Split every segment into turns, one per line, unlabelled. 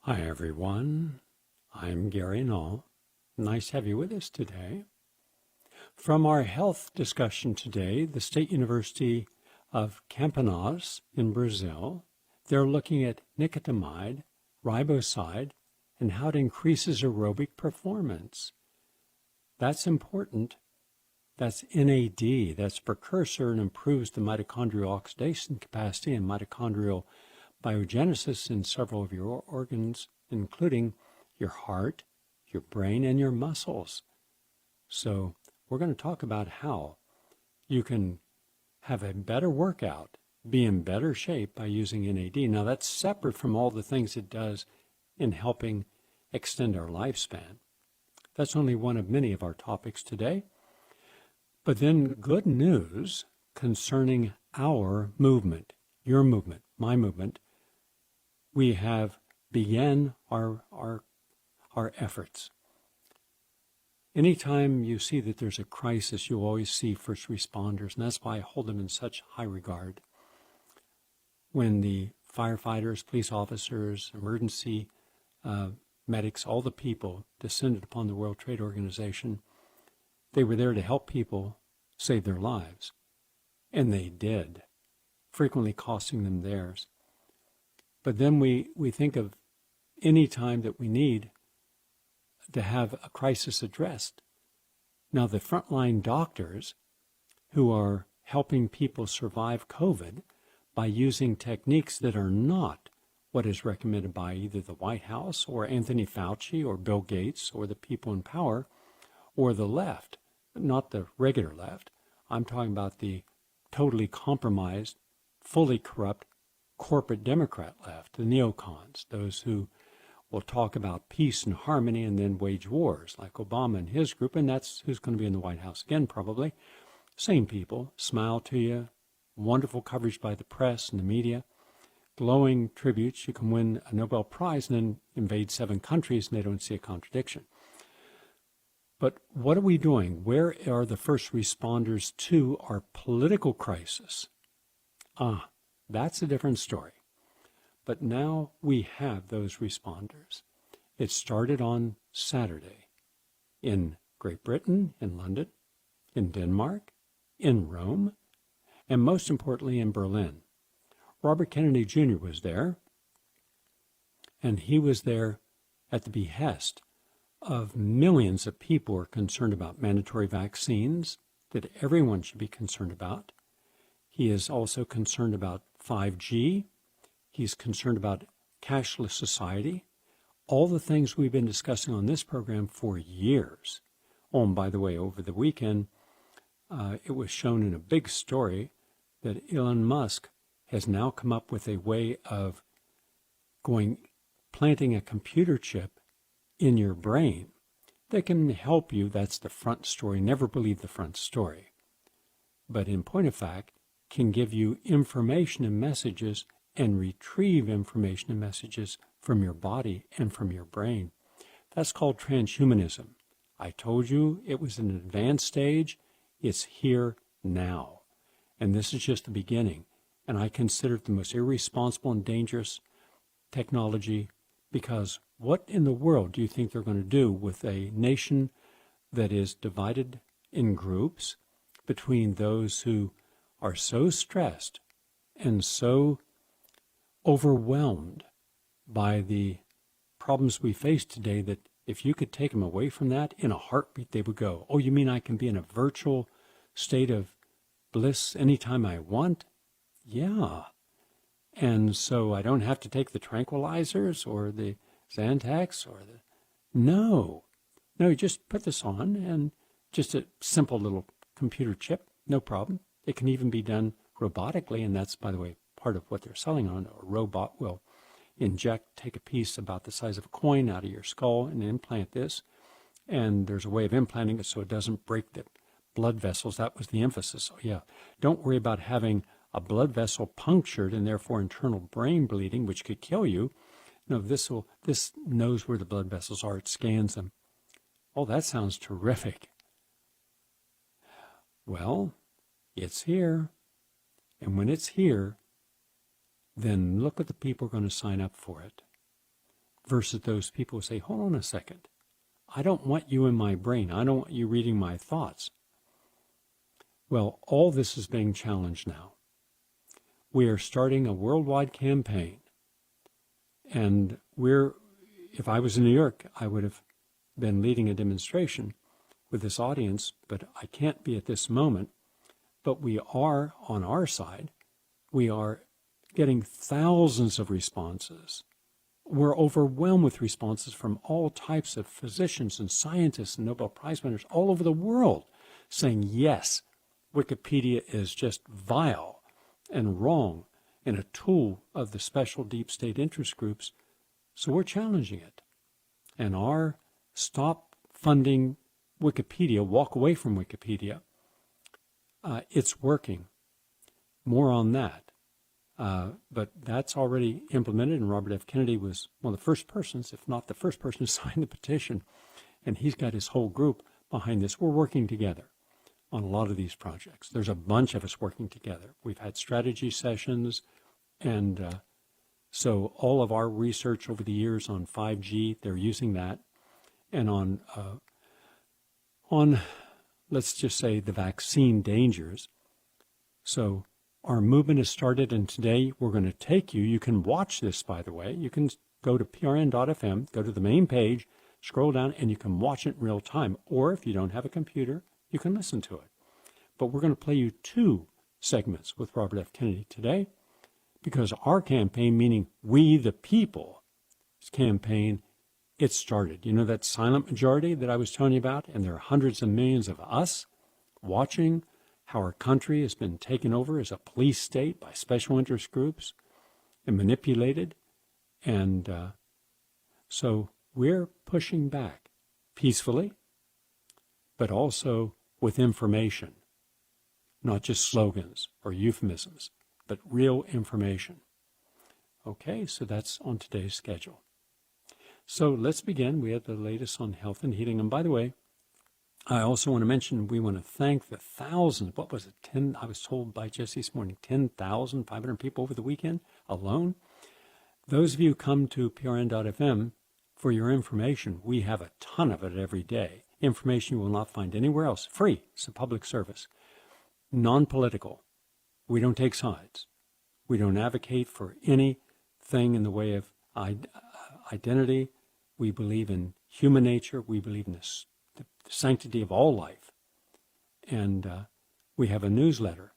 Hi everyone, I'm Gary Null. Nice to have you with us today. From our health discussion today, the State University of Campinas in Brazil, they're looking at nicotinamide, riboside, and how it increases aerobic performance. That's important. That's NAD, that's precursor, and improves the mitochondrial oxidation capacity and mitochondrial biogenesis in several of your organs, including your heart, your brain, and your muscles. So we're going to talk about how you can have a better workout, be in better shape by using NAD. Now that's separate from all the things it does in helping extend our lifespan. That's only one of many of our topics today. But then good news concerning our movement, your movement, my movement. We have began our efforts. Anytime you see that there's a crisis, you always see first responders, and that's why I hold them in such high regard. When the firefighters, police officers, emergency medics, all the people descended upon the World Trade Organization, they were there to help people save their lives. And they did, frequently costing them theirs. But then we think of any time that we need to have a crisis addressed. Now, the frontline doctors who are helping people survive COVID by using techniques that are not what is recommended by either the White House or Anthony Fauci or Bill Gates or the people in power or the left, not the regular left. I'm talking about the totally compromised, fully corrupt corporate Democrat left, the neocons, those who will talk about peace and harmony and then wage wars, like Obama and his group, and that's who's going to be in the White House again, probably. Same people, smile to you, wonderful coverage by the press and the media, glowing tributes. You can win a Nobel Prize and then invade 7 countries, and they don't see a contradiction. But what are we doing? Where are the first responders to our political crisis? That's a different story. But now we have those responders. It started on Saturday in Great Britain, in London, in Denmark, in Rome, and most importantly in Berlin. Robert Kennedy Jr. was there, and he was there at the behest of millions of people who are concerned about mandatory vaccines that everyone should be concerned about. He is also concerned about 5G. He's concerned about cashless society, all the things we've been discussing on this program for years. Oh, and by the way, over the weekend, it was shown in a big story that Elon Musk has now come up with a way of planting a computer chip in your brain that can help you. That's the front story. Never believe the front story. But in point of fact, can give you information and messages and retrieve information and messages from your body and from your brain. That's called transhumanism. I told you it was an advanced stage. It's here now. And this is just the beginning. And I consider it the most irresponsible and dangerous technology, because what in the world do you think they're going to do with a nation that is divided in groups between those who are so stressed and so overwhelmed by the problems we face today that if you could take them away from that, in a heartbeat they would go, oh, you mean I can be in a virtual state of bliss anytime I want? Yeah. And so I don't have to take the tranquilizers or the Xanax or the... No, you just put this on and just a simple little computer chip, no problem. It can even be done robotically, and that's, by the way, part of what they're selling on. A robot will take a piece about the size of a coin out of your skull and implant this. And there's a way of implanting it so it doesn't break the blood vessels. That was the emphasis. So yeah, don't worry about having a blood vessel punctured and therefore internal brain bleeding, which could kill you. No, this knows where the blood vessels are. It scans them. Oh, that sounds terrific. Well, it's here. And when it's here, then look at the people who are going to sign up for it. versus those people who say, hold on a second, I don't want you in my brain. I don't want you reading my thoughts. Well, all this is being challenged now. We are starting a worldwide campaign. And if I was in New York, I would have been leading a demonstration with this audience, but I can't be at this moment. But we are, on our side, we are getting thousands of responses. We're overwhelmed with responses from all types of physicians and scientists and Nobel Prize winners all over the world saying, yes, Wikipedia is just vile and wrong and a tool of the special deep state interest groups. So we're challenging it. And our stop funding Wikipedia, walk away from Wikipedia, it's working. More on that. But that's already implemented, and Robert F. Kennedy was one of the first persons, if not the first person, to sign the petition. And he's got his whole group behind this. We're working together on a lot of these projects. There's a bunch of us working together. We've had strategy sessions, and so all of our research over the years on 5G, they're using that. And on let's just say, the vaccine dangers. So our movement has started, and today we're going to take you. You can watch this, by the way. You can go to prn.fm, go to the main page, scroll down, and you can watch it in real time. Or if you don't have a computer, you can listen to it. But we're going to play you 2 segments with Robert F. Kennedy today, because our campaign, meaning we the people, campaign, it started. You know that silent majority that I was telling you about? And there are hundreds of millions of us watching how our country has been taken over as a police state by special interest groups and manipulated. And so we're pushing back peacefully, but also with information, not just slogans or euphemisms, but real information. Okay, so that's on today's schedule. So let's begin. We have the latest on health and healing. And by the way, I also want to mention, we want to thank the thousands, what was it, I was told by Jesse this morning, 10,500 people over the weekend alone. Those of you who come to prn.fm for your information, we have a ton of it every day. Information you will not find anywhere else. Free. It's a public service. Non-political. We don't take sides. We don't advocate for anything in the way of identity. We believe in human nature. We believe in the sanctity of all life. And we have a newsletter.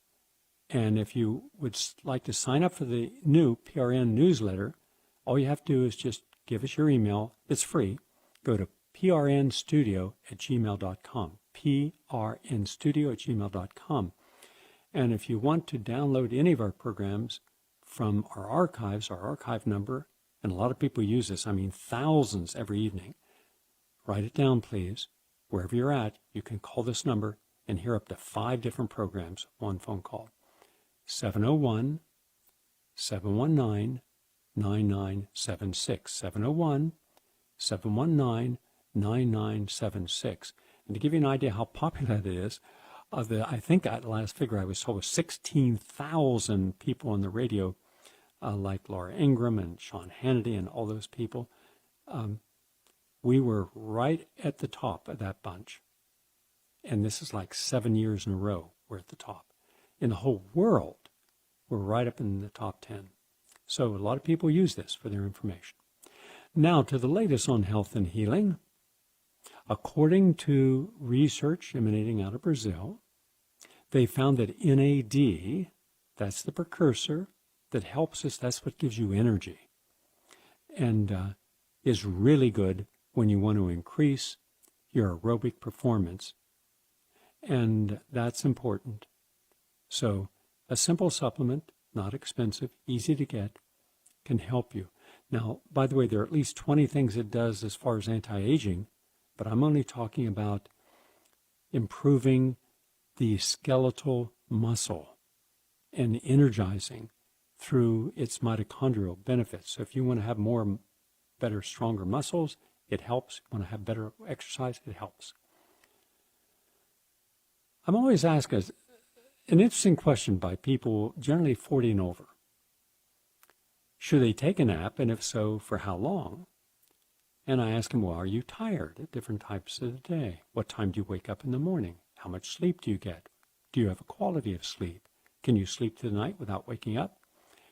And if you would like to sign up for the new PRN newsletter, all you have to do is just give us your email. It's free. Go to prnstudio@gmail.com, prnstudio@gmail.com. And if you want to download any of our programs from our archives, our archive number, and a lot of people use this, I mean thousands every evening, write it down, please. Wherever you're at, you can call this number and hear up to 5 different programs, one phone call. 701-719-9976. 701-719-9976. And to give you an idea how popular that is, I think that last figure I was told was 16,000 people on the radio, like Laura Ingraham and Sean Hannity and all those people. We were right at the top of that bunch. And this is like 7 years in a row we're at the top. In the whole world, we're right up in the top 10. So a lot of people use this for their information. Now to the latest on health and healing. According to research emanating out of Brazil, they found that NAD, that's the precursor that helps us, that's what gives you energy, and is really good when you want to increase your aerobic performance. And that's important. So a simple supplement, not expensive, easy to get, can help you. Now, by the way, there are at least 20 things it does as far as anti-aging, but I'm only talking about improving the skeletal muscle and energizing through its mitochondrial benefits. So if you want to have more, better, stronger muscles, it helps. If you want to have better exercise, it helps. I'm always asked an interesting question by people generally 40 and over. Should they take a nap, and if so, for how long? And I ask them, well, are you tired at different times of the day? What time do you wake up in the morning? How much sleep do you get? Do you have a quality of sleep? Can you sleep through the night without waking up?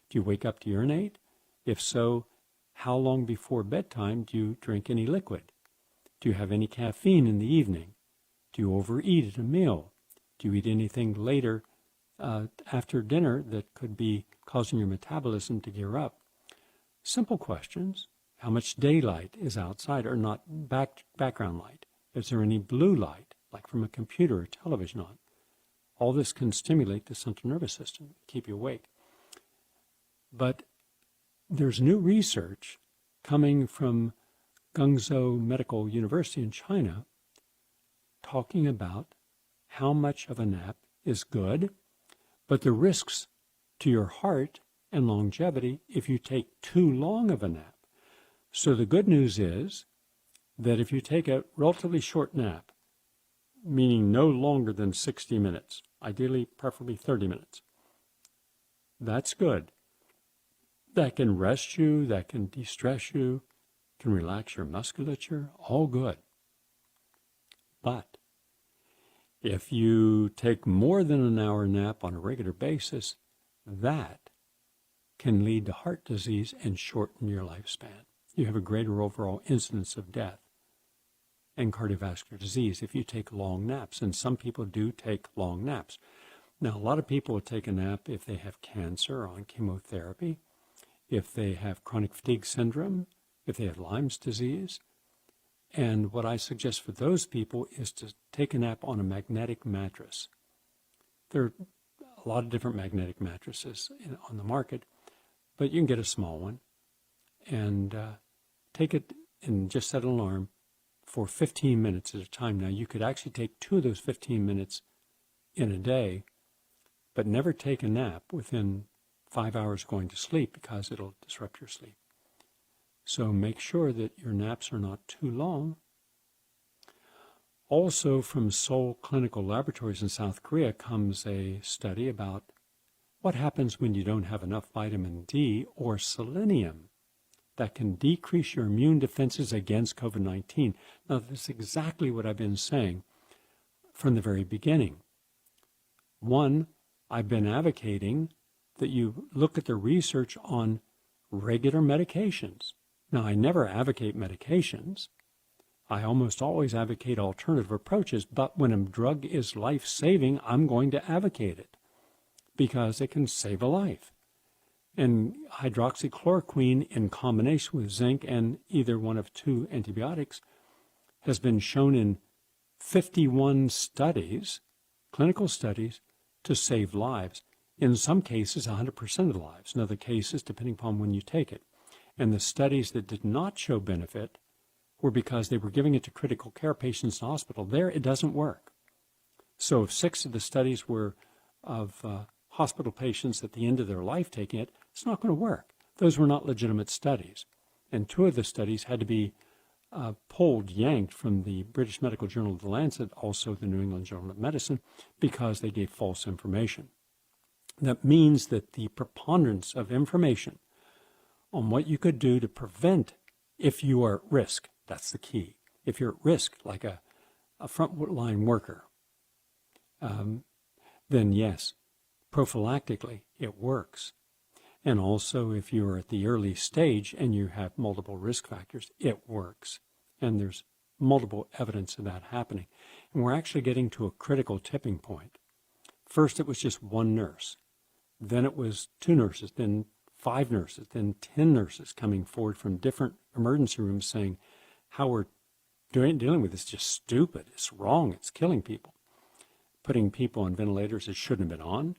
Do you wake up to urinate? If so, how long before bedtime do you drink any liquid? Do you have any caffeine in the evening? Do you overeat at a meal? Do you eat anything later after dinner that could be causing your metabolism to gear up? Simple questions. How much daylight is outside or not background light? Is there any blue light, like from a computer or television on? All this can stimulate the central nervous system, keep you awake. But there's new research coming from Guangzhou Medical University in China talking about how much of a nap is good, but the risks to your heart and longevity if you take too long of a nap. So the good news is that if you take a relatively short nap, meaning no longer than 60 minutes, ideally preferably 30 minutes, that's good. That can rest you, that can de-stress you, can relax your musculature, all good. But if you take more than an hour nap on a regular basis, that can lead to heart disease and shorten your lifespan. You have a greater overall incidence of death and cardiovascular disease if you take long naps. And some people do take long naps. Now, a lot of people will take a nap if they have cancer or on chemotherapy, if they have chronic fatigue syndrome, if they have Lyme's disease. And what I suggest for those people is to take a nap on a magnetic mattress. There are a lot of different magnetic mattresses on the market, but you can get a small one and take it and just set an alarm for 15 minutes at a time. Now, you could actually take 2 of those 15 minutes in a day, but never take a nap within 5 hours going to sleep because it'll disrupt your sleep. So make sure that your naps are not too long. Also, from Seoul Clinical Laboratories in South Korea comes a study about what happens when you don't have enough vitamin D or selenium that can decrease your immune defenses against COVID-19. Now, that's exactly what I've been saying from the very beginning. One, I've been advocating that you look at the research on regular medications. Now, I never advocate medications. I almost always advocate alternative approaches, but when a drug is life-saving, I'm going to advocate it because it can save a life. And hydroxychloroquine in combination with zinc and either one of 2 antibiotics has been shown in 51 studies, clinical studies, to save lives. In some cases, 100% of the lives. In other cases, depending upon when you take it. And the studies that did not show benefit were because they were giving it to critical care patients in the hospital. There, it doesn't work. So if 6 of the studies were of hospital patients at the end of their life taking it, it's not going to work. Those were not legitimate studies. And 2 of the studies had to be yanked from the British Medical Journal of the Lancet, also the New England Journal of Medicine, because they gave false information. That means that the preponderance of information on what you could do to prevent if you are at risk, that's the key. If you're at risk, like a frontline worker, then yes, prophylactically, it works. And also, if you're at the early stage and you have multiple risk factors, it works. And there's multiple evidence of that happening. And we're actually getting to a critical tipping point. First, it was just 1 nurse. Then it was 2 nurses, then 5 nurses, then 10 nurses coming forward from different emergency rooms saying how we're dealing with this is just stupid. It's wrong. It's killing people. Putting people on ventilators that shouldn't have been on,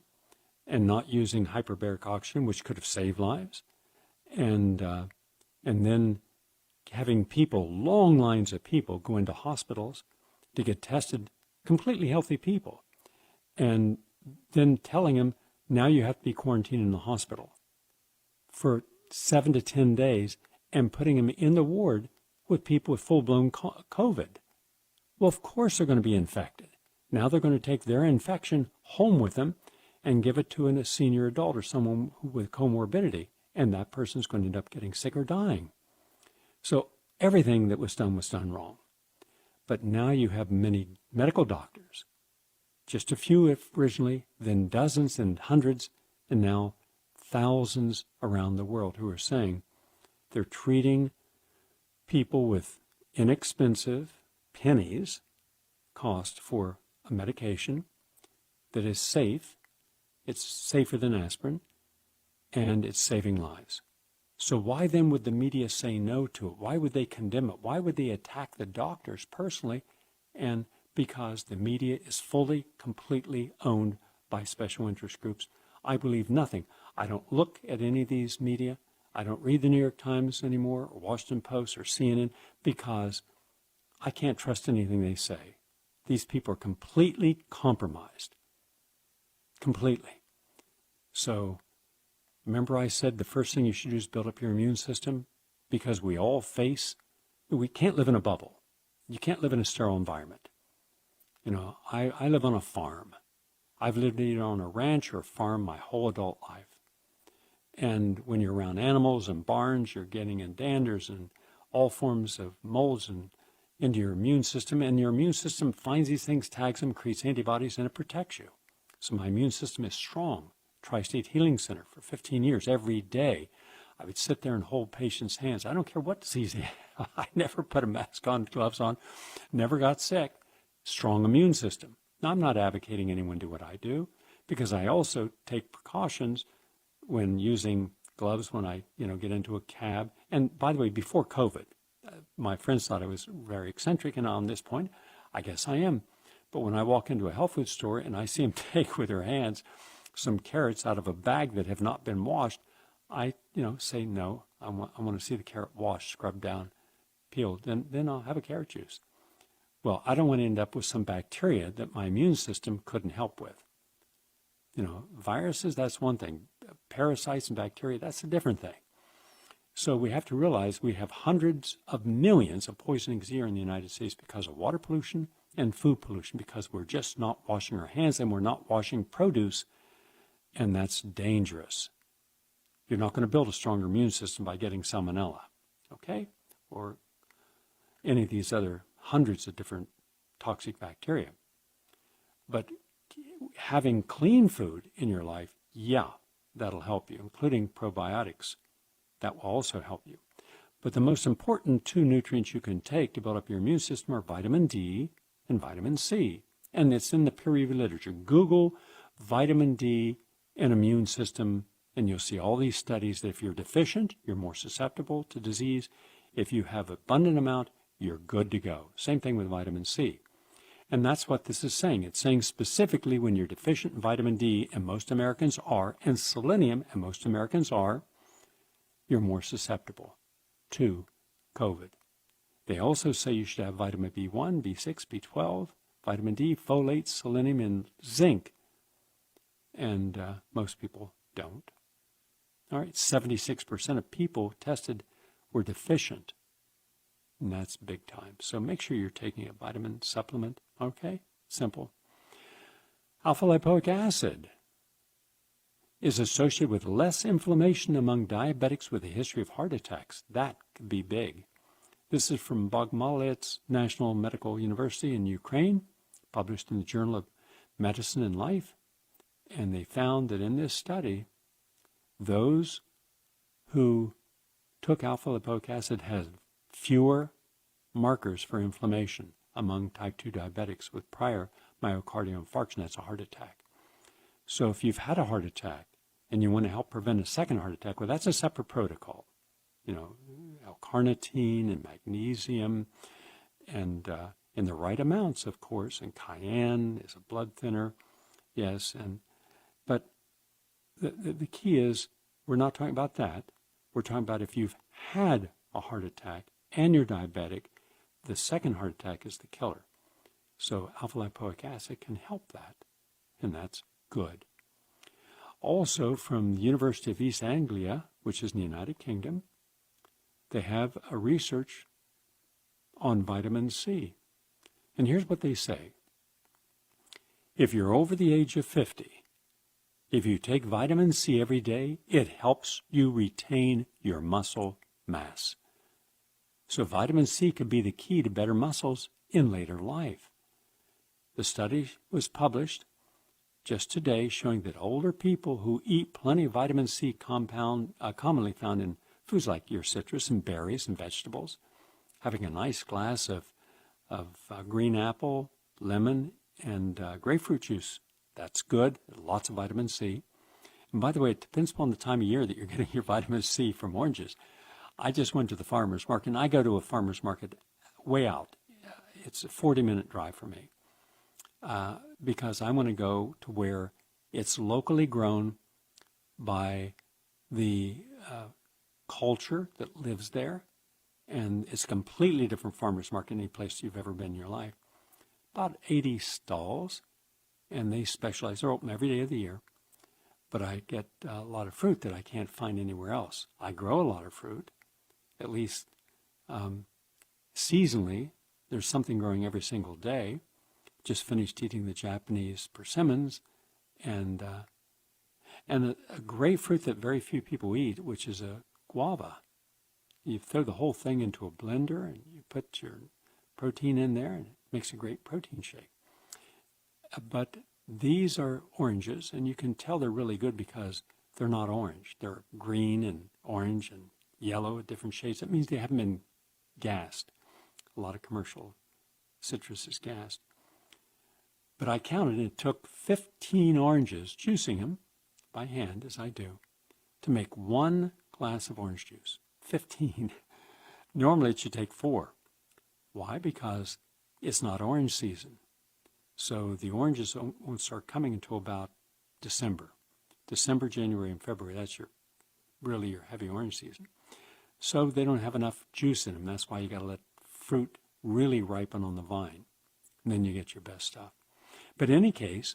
and not using hyperbaric oxygen, which could have saved lives, and then having people, long lines of people, go into hospitals to get tested, completely healthy people, and then telling them, now you have to be quarantined in the hospital for 7 to 10 days, and putting them in the ward with people with full-blown COVID. Well, of course they're going to be infected. Now they're going to take their infection home with them and give it to a senior adult or someone with comorbidity, and that person's going to end up getting sick or dying. So everything that was done wrong. But now you have many medical doctors, just a few originally, then dozens and hundreds, and now thousands around the world who are saying they're treating people with inexpensive pennies cost for a medication that is safe, it's safer than aspirin, and it's saving lives. So why then would the media say no to it? Why would they condemn it? Why would they attack the doctors personally? And because the media is fully, completely owned by special interest groups. I believe nothing. I don't look at any of these media. I don't read the New York Times anymore, or Washington Post, or CNN, because I can't trust anything they say. These people are completely compromised. Completely. So, remember I said the first thing you should do is build up your immune system? Because we can't live in a bubble. You can't live in a sterile environment. You know, I live on a farm. I've lived either on a ranch or a farm my whole adult life. And when you're around animals and barns, you're getting in danders and all forms of molds and into your immune system. And your immune system finds these things, tags them, creates antibodies, and it protects you. So my immune system is strong. Tri-State Healing Center for 15 years, every day. I would sit there and hold patients' hands. I don't care what disease they have. I never put a mask on, gloves on, never got sick. Strong immune system. Now, I'm not advocating anyone do what I do, because I also take precautions when using gloves when I, get into a cab. And by the way, before COVID, my friends thought I was very eccentric, and on this point, I guess I am. But when I walk into a health food store and I see them take with their hands some carrots out of a bag that have not been washed, I, say no. I want to see the carrot washed, scrubbed down, peeled. Then I'll have a carrot juice. Well, I don't want to end up with some bacteria that my immune system couldn't help with. Viruses, that's one thing. Parasites and bacteria, that's a different thing. So we have to realize we have hundreds of millions of poisonings a year in the United States because of water pollution and food pollution, because we're just not washing our hands and we're not washing produce, and that's dangerous. You're not going to build a stronger immune system by getting salmonella, okay? Or any of these other hundreds of different toxic bacteria. But having clean food in your life, yeah, that'll help you, including probiotics. That will also help you. But the most important two nutrients you can take to build up your immune system are vitamin D and vitamin C. And it's in the peer-reviewed literature. Google vitamin D and immune system, and you'll see all these studies that if you're deficient, you're more susceptible to disease. If you have abundant amount, you're good to go. Same thing with vitamin C. And that's what this is saying. It's saying specifically when you're deficient in vitamin D, and most Americans are, and selenium, and most Americans are, you're more susceptible to COVID. They also say you should have vitamin B1, B6, B12, vitamin D, folate, selenium, and zinc. And most people don't. All right, 76% of people tested were deficient. And that's big time. So make sure you're taking a vitamin supplement, okay? Simple. Alpha-lipoic acid is associated with less inflammation among diabetics with a history of heart attacks. That could be big. This is from Bogomolets National Medical University in Ukraine, published in the Journal of Medicine and Life. And they found that in this study, those who took alpha-lipoic acid had fewer markers for inflammation among type 2 diabetics with prior myocardial infarction. That's a heart attack. So if you've had a heart attack and you want to help prevent a second heart attack, well, that's a separate protocol. L-carnitine and magnesium and in the right amounts, of course, and cayenne is a blood thinner. Yes, but the key is we're not talking about that. We're talking about if you've had a heart attack and you're diabetic, the second heart attack is the killer. So alpha-lipoic acid can help that, and that's good. Also, from the University of East Anglia, which is in the United Kingdom, they have a research on vitamin C. And here's what they say. If you're over the age of 50, if you take vitamin C every day, it helps you retain your muscle mass. So vitamin C could be the key to better muscles in later life. The study was published just today showing that older people who eat plenty of vitamin C commonly found in foods like your citrus and berries and vegetables, having a nice glass of green apple, lemon, and grapefruit juice. That's good, lots of vitamin C. And by the way, it depends upon the time of year that you're getting your vitamin C from oranges. I just went to the farmer's market, and I go to a farmer's market way out. It's a 40-minute drive for me because I want to go to where it's locally grown by the culture that lives there, and it's a completely different farmer's market than any place you've ever been in your life. About 80 stalls, and they specialize. They're open every day of the year, but I get a lot of fruit that I can't find anywhere else. I grow a lot of fruit, at least seasonally. There's something growing every single day. Just finished eating the Japanese persimmons, and a great fruit that very few people eat, which is a guava. You throw the whole thing into a blender, and you put your protein in there, and it makes a great protein shake. But these are oranges, and you can tell they're really good because they're not orange. They're green and orange and yellow at different shades. That means they haven't been gassed. A lot of commercial citrus is gassed. But I counted, and it took 15 oranges, juicing them by hand, as I do, to make 1 glass of orange juice. 15. Normally it should take 4. Why? Because it's not orange season. So the oranges won't start coming until about December. December, January, and February, that's really your heavy orange season. So they don't have enough juice in them. That's why you got to let fruit really ripen on the vine. And then you get your best stuff. But in any case,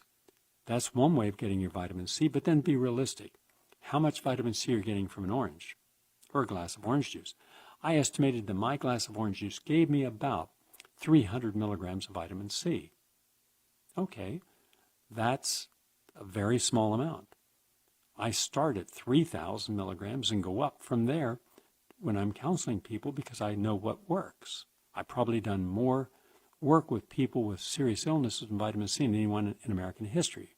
that's one way of getting your vitamin C, but then be realistic. How much vitamin C are you getting from an orange or a glass of orange juice? I estimated that my glass of orange juice gave me about 300 milligrams of vitamin C. Okay, that's a very small amount. I start at 3,000 milligrams and go up from there when I'm counseling people because I know what works. I've probably done more work with people with serious illnesses and vitamin C than anyone in American history.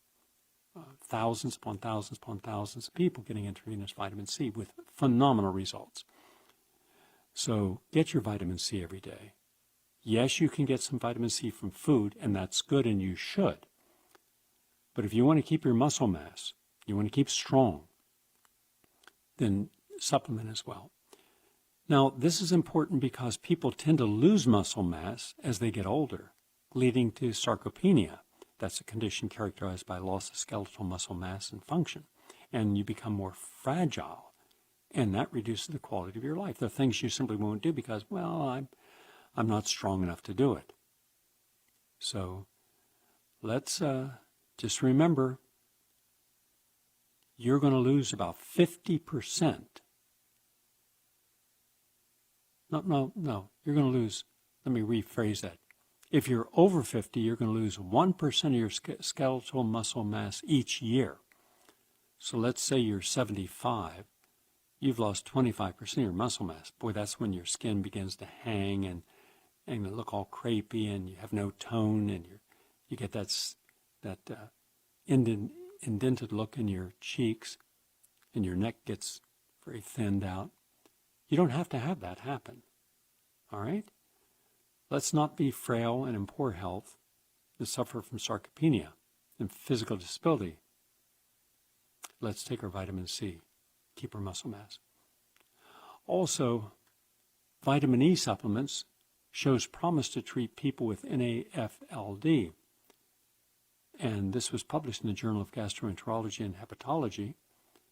Thousands upon thousands upon thousands of people getting intravenous vitamin C with phenomenal results. So get your vitamin C every day. Yes, you can get some vitamin C from food, and that's good, and you should. But if you want to keep your muscle mass, you want to keep strong, then supplement as well. Now, this is important because people tend to lose muscle mass as they get older, leading to sarcopenia. That's a condition characterized by loss of skeletal muscle mass and function. And you become more fragile, and that reduces the quality of your life. There are things you simply won't do because, well, I'm not strong enough to do it. So let's just remember, you're going to lose about 50%. No, you're going to lose, let me rephrase that. If you're over 50, you're going to lose 1% of your skeletal muscle mass each year. So let's say you're 75, you've lost 25% of your muscle mass. Boy, that's when your skin begins to hang and look all crepey, and you have no tone, and you get that indented look in your cheeks, and your neck gets very thinned out. You don't have to have that happen, all right? Let's not be frail and in poor health to suffer from sarcopenia and physical disability. Let's take our vitamin C, keep our muscle mass. Also, vitamin E supplements shows promise to treat people with NAFLD. And this was published in the Journal of Gastroenterology and Hepatology.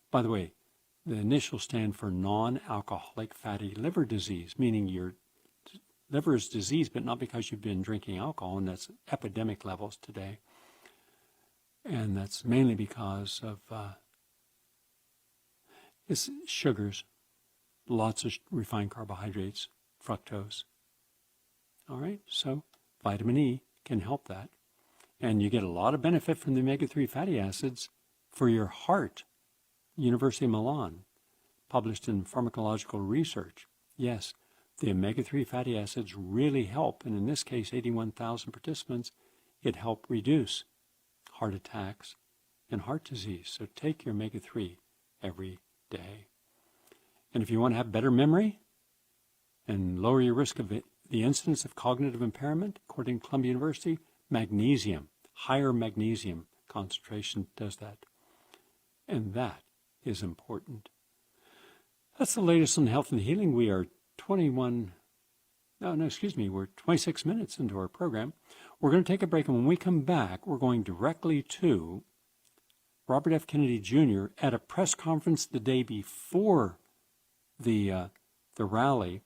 By the way, the initials stand for non-alcoholic fatty liver disease, meaning your liver is diseased, but not because you've been drinking alcohol, and that's epidemic levels today. And that's mainly because of it's sugars, lots of refined carbohydrates, fructose. All right, so vitamin E can help that. And you get a lot of benefit from the omega-3 fatty acids for your heart. University of Milan, published in Pharmacological Research. Yes, the omega-3 fatty acids really help, and in this case, 81,000 participants, it helped reduce heart attacks and heart disease. So take your omega-3 every day. And if you want to have better memory and lower your risk of the incidence of cognitive impairment, according to Columbia University, magnesium, higher magnesium concentration does that. And that is important. That's the latest on health and healing. We are 26 minutes into our program. We're going to take a break, and when we come back, we're going directly to Robert F. Kennedy Jr. at a press conference the day before the rally,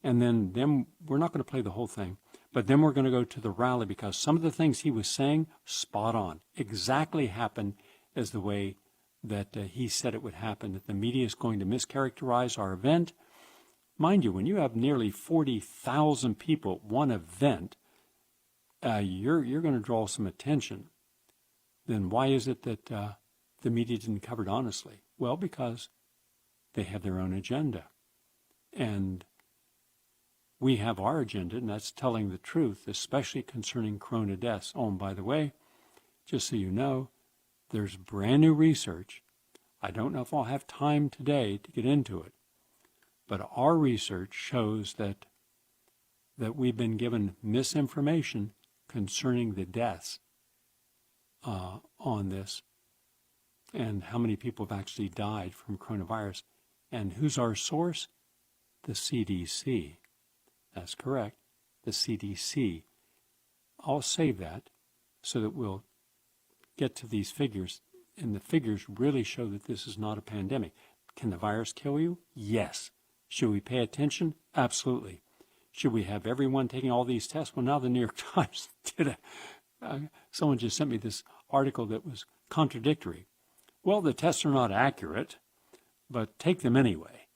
and then we're not going to play the whole thing, but then we're going to go to the rally because some of the things he was saying, spot on, exactly happened as the way that he said it would happen, that the media is going to mischaracterize our event. Mind you, when you have nearly 40,000 people at one event, you're going to draw some attention. Then why is it that the media didn't cover it honestly? Well, because they have their own agenda. And we have our agenda, and that's telling the truth, especially concerning corona deaths. Oh, and by the way, just so you know, there's brand new research. I don't know if I'll have time today to get into it, but our research shows that we've been given misinformation concerning the deaths on this and how many people have actually died from coronavirus. And who's our source? The CDC. That's correct, the CDC. I'll save that so that we'll get to these figures, and the figures really show that this is not a pandemic. Can the virus kill you? Yes. Should we pay attention? Absolutely. Should we have everyone taking all these tests? Well, now the New York Times did someone just sent me this article that was contradictory. Well, the tests are not accurate, but take them anyway.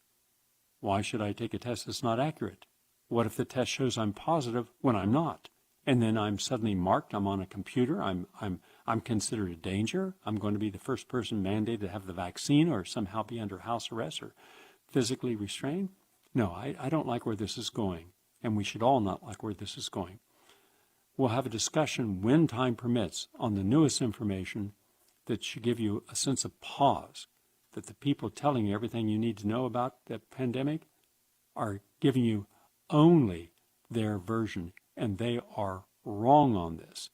Why should I take a test that's not accurate? What if the test shows I'm positive when I'm not? And then I'm suddenly marked, I'm on a computer, I'm considered a danger, I'm going to be the first person mandated to have the vaccine or somehow be under house arrest or physically restrained? No, I don't like where this is going, and we should all not like where this is going. We'll have a discussion when time permits on the newest information that should give you a sense of pause, that the people telling you everything you need to know about the pandemic are giving you only their version, and they are wrong on this.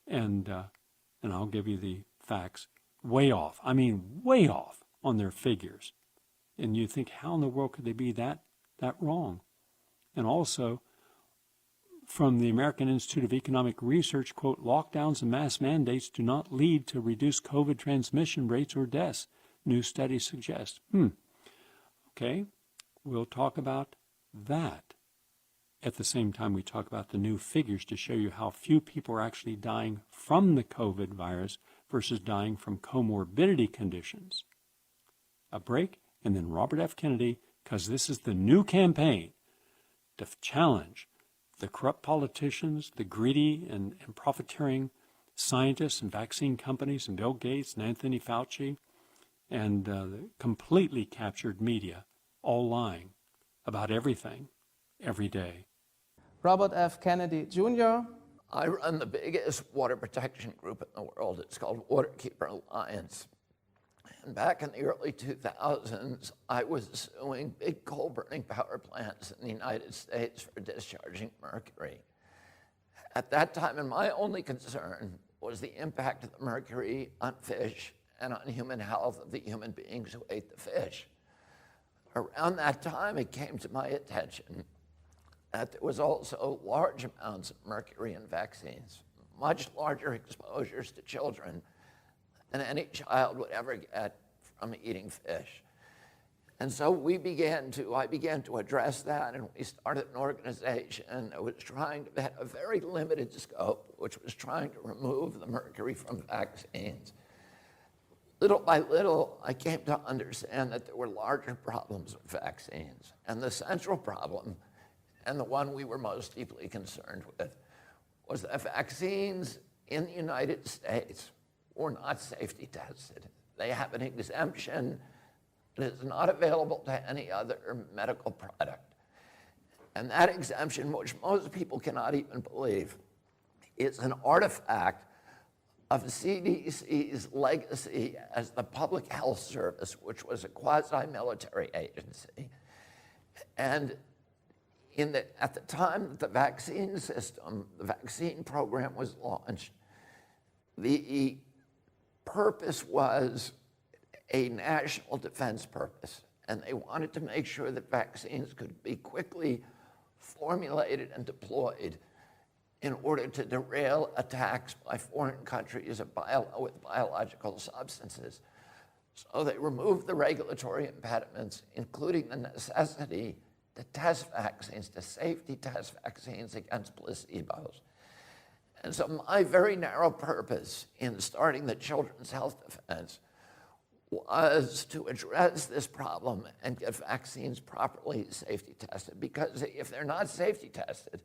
And I'll give you the facts. Way off. I mean, way off on their figures. And you think, how in the world could they be that wrong? And also, from the American Institute of Economic Research, quote, lockdowns and mass mandates do not lead to reduced COVID transmission rates or deaths, new studies suggest. Okay, we'll talk about that. At the same time, we talk about the new figures to show you how few people are actually dying from the COVID virus versus dying from comorbidity conditions. A break, and then Robert F. Kennedy, because this is the new campaign to challenge the corrupt politicians, the greedy and profiteering scientists and vaccine companies and Bill Gates and Anthony Fauci and the completely captured media, all lying about everything every day.
Robert F. Kennedy Jr.
I run the biggest water protection group in the world. It's called Waterkeeper Alliance. And back in the early 2000s, I was suing big coal-burning power plants in the United States for discharging mercury. At that time, and my only concern was the impact of the mercury on fish and on human health of the human beings who ate the fish. Around that time, it came to my attention that there was also large amounts of mercury in vaccines, much larger exposures to children than any child would ever get from eating fish. And so I began to address that, and we started an organization that was trying to have a very limited scope, which was trying to remove the mercury from vaccines. Little by little, I came to understand that there were larger problems with vaccines. And the central problem, and the one we were most deeply concerned with, was that vaccines in the United States were not safety tested. They have an exemption that is not available to any other medical product. And that exemption, which most people cannot even believe, is an artifact of CDC's legacy as the Public Health Service, which was a quasi-military agency. And at the time that the vaccine system, the vaccine program was launched, the purpose was a national defense purpose. And they wanted to make sure that vaccines could be quickly formulated and deployed in order to derail attacks by foreign countries with biological substances. So they removed the regulatory impediments, including the necessity to test vaccines, to safety test vaccines against placebos. And so my very narrow purpose in starting the Children's Health Defense was to address this problem and get vaccines properly safety tested. Because if they're not safety tested,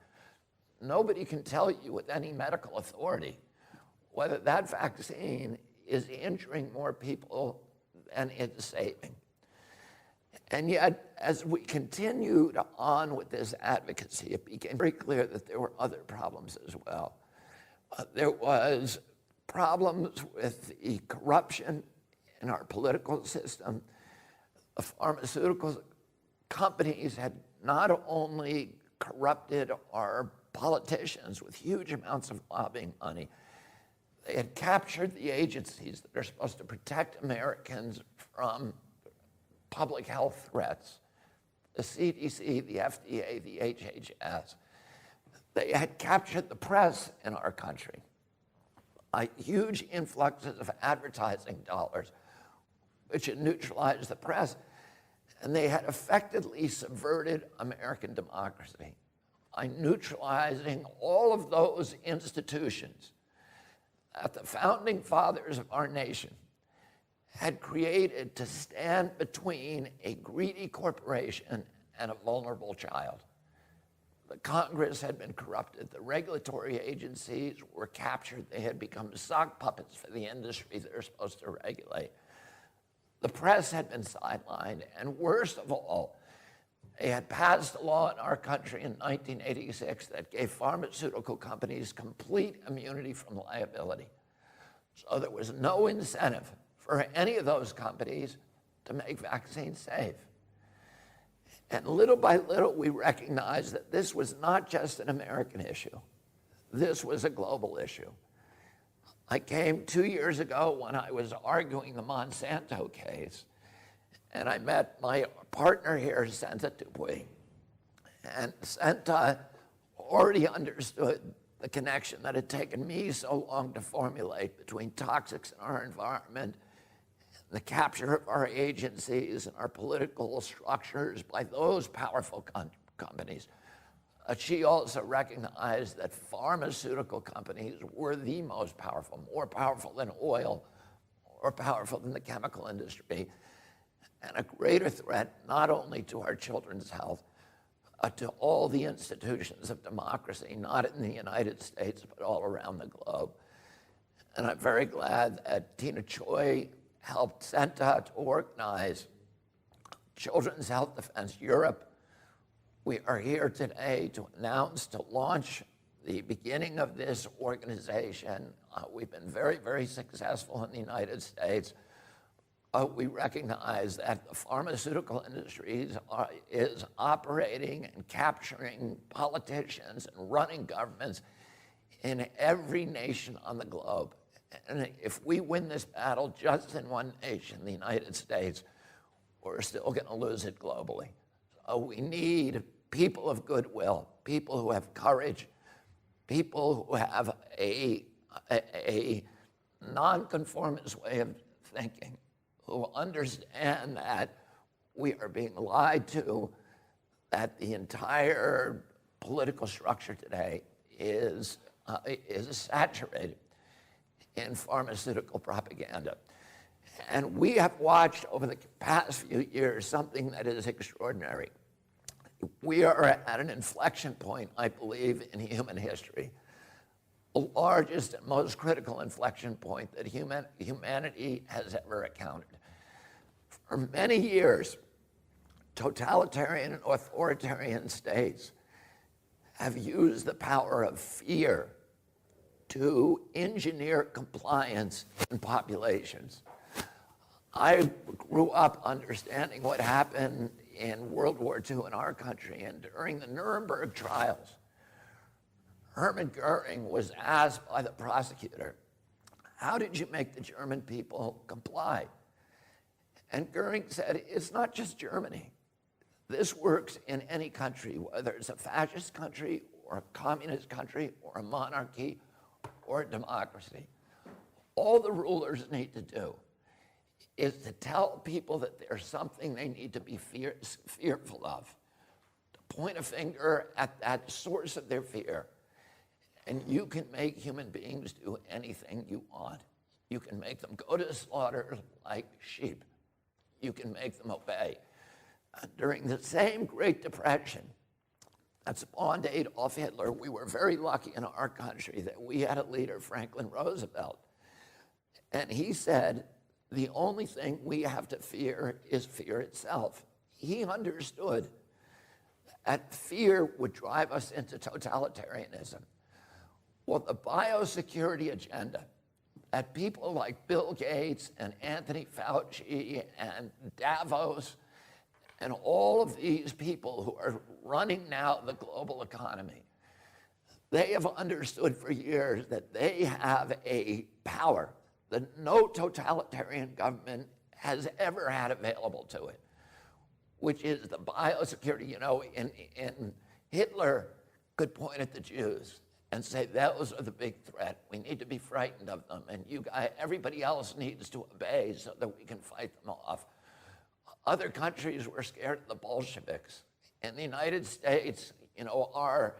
nobody can tell you with any medical authority whether that vaccine is injuring more people than it's saving. And yet, as we continued on with this advocacy, it became very clear that there were other problems as well. There was problems with the corruption in our political system. The pharmaceutical companies had not only corrupted our politicians with huge amounts of lobbying money, they had captured the agencies that are supposed to protect Americans from public health threats, the CDC, the FDA, the HHS. They had captured the press in our country. Huge influxes of advertising dollars, which had neutralized the press, and they had effectively subverted American democracy by neutralizing all of those institutions that the founding fathers of our nation had created to stand between a greedy corporation and a vulnerable child. The Congress had been corrupted. The regulatory agencies were captured. They had become sock puppets for the industry they're supposed to regulate. The press had been sidelined, and worst of all, they had passed a law in our country in 1986 that gave pharmaceutical companies complete immunity from liability. So there was no incentive for any of those companies to make vaccines safe. And little by little, we recognized that this was not just an American issue. This was a global issue. I came 2 years ago when I was arguing the Monsanto case, and I met my partner here, Senta Dupuy. And Senta already understood the connection that had taken me so long to formulate between toxics in our environment, the capture of our agencies and our political structures by those powerful companies. She also recognized that pharmaceutical companies were the most powerful, more powerful than oil, more powerful than the chemical industry, and a greater threat not only to our children's health, to all the institutions of democracy, not in the United States, but all around the globe. And I'm very glad that Tina Choi helped Senta to organize Children's Health Defense Europe. We are here today to announce, to launch the beginning of this organization. We've been very, very successful in the United States. We recognize that the pharmaceutical industry is operating and capturing politicians and running governments in every nation on the globe. And if we win this battle just in one nation, the United States, we're still going to lose it globally. So we need people of goodwill, people who have courage, people who have a nonconformist way of thinking, who understand that we are being lied to, that the entire political structure today is saturated in pharmaceutical propaganda. And we have watched over the past few years something that is extraordinary. We are at an inflection point, I believe, in human history. The largest and most critical inflection point that humanity has ever encountered. For many years, totalitarian and authoritarian states have used the power of fear to engineer compliance in populations. I grew up understanding what happened in World War II in our country, and during the Nuremberg trials, Hermann Goering was asked by the prosecutor, how did you make the German people comply? And Goering said, it's not just Germany. This works in any country, whether it's a fascist country or a communist country or a monarchy or a democracy. All the rulers need to do is to tell people that there's something they need to be fearful of, to point a finger at that source of their fear. And you can make human beings do anything you want. You can make them go to slaughter like sheep. You can make them obey. During the same Great Depression that spawned Adolf Hitler, we were very lucky in our country that we had a leader, Franklin Roosevelt. And he said, the only thing we have to fear is fear itself. He understood that fear would drive us into totalitarianism. Well, the biosecurity agenda that people like Bill Gates and Anthony Fauci and Davos and all of these people who are running now the global economy, they have understood for years that they have a power that no totalitarian government has ever had available to it, which is the biosecurity. You know, in Hitler could point at the Jews and say, those are the big threat. We need to be frightened of them. And you guys, everybody else needs to obey so that we can fight them off. Other countries were scared of the Bolsheviks. In the United States, you know, our